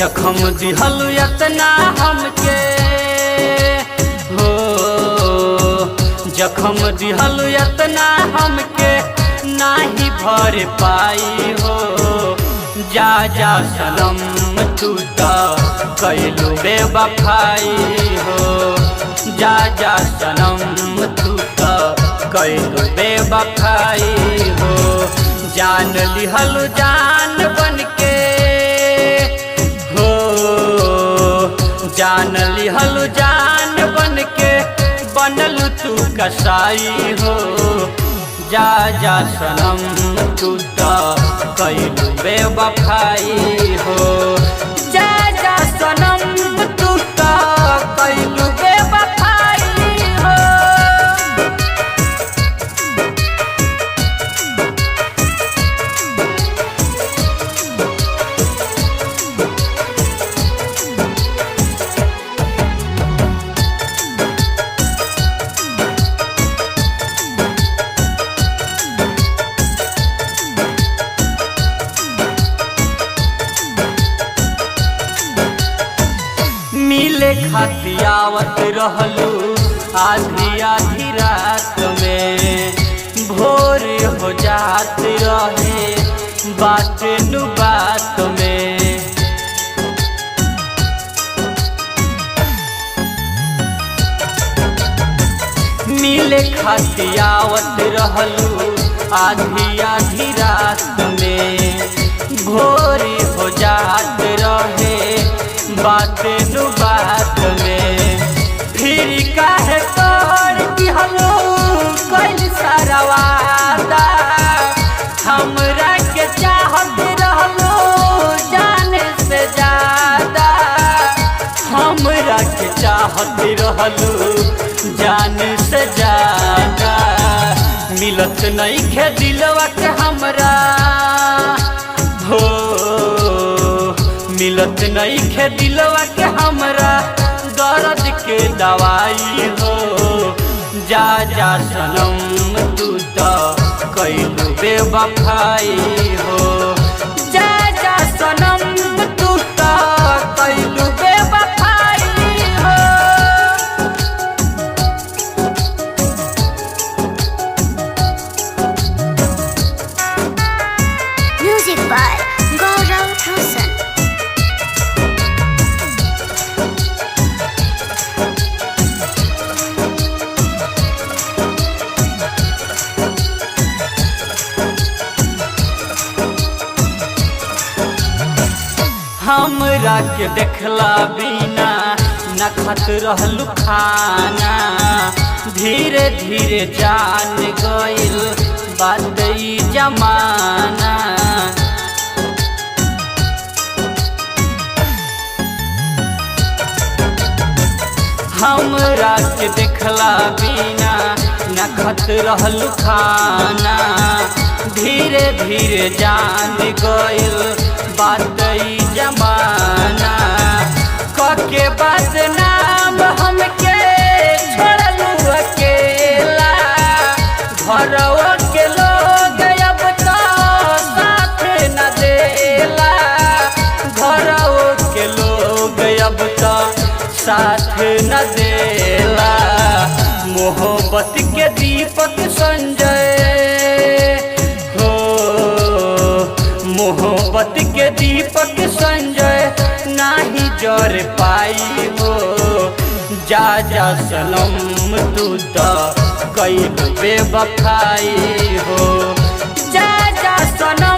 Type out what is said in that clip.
जखम दिहल यतना हमके हो, जखम दिहल यतना हमके नाही भर पाई हो। जा जा सनम तू तो कैलू बेवफाई हो, जा जा सनम तू तो कैलू बेवफाई हो। जान लिहल जान बनके हो, जान लिहल जान बनके बनल तू कसाई हो। जा जा सनम तू तो कैलू बेवफाई हो, जा जा सनम तू तो कैलू बेवफाई हो। मिले खातियावत रहलू आधी आधी रात में, भोर हो जात रहे बात नु बात में। मिले खातियावत रहलू आधी आधी रात में, भोर हो जात रहे बात नु बात में। फिर काहे तोड़ दिहलो कोई सारा वादा, हमरा के चाहत रहलो जाने से ज्यादा, हमरा के चाहत रहलो जाने से ज्यादा। मिलत नहीं खे दिलवा के हमरा हो, मिलत नहीं खे दिलवा के हमरा दर्द के दवाई हो। जा जा सनम तू तो कैलू बेवफाई हो, जा जा सनम तू तो कैलू बेवफाई हो। Music by Gaurav Roshan. हमरा के देखला बिना न खत रहलू खाना, धीरे धीरे जान गइल बात ई जमाना। हमरा के देखला बिना न खत रहलू खाना, धीरे धीरे जान गइल बात ई जमाना। कके बदनाम हमके छोड़लू अकेला, घरवा के लोग अब तो साथ न देला, घरवा के लोग अब तो साथ न देला। मोहब्बत के दीपक संजय हो, मोहब्बत के दीपक संजय नाही जर पाई हो। जा जा सनम तू तो कैलू बेवफाई हो, जा जा सनम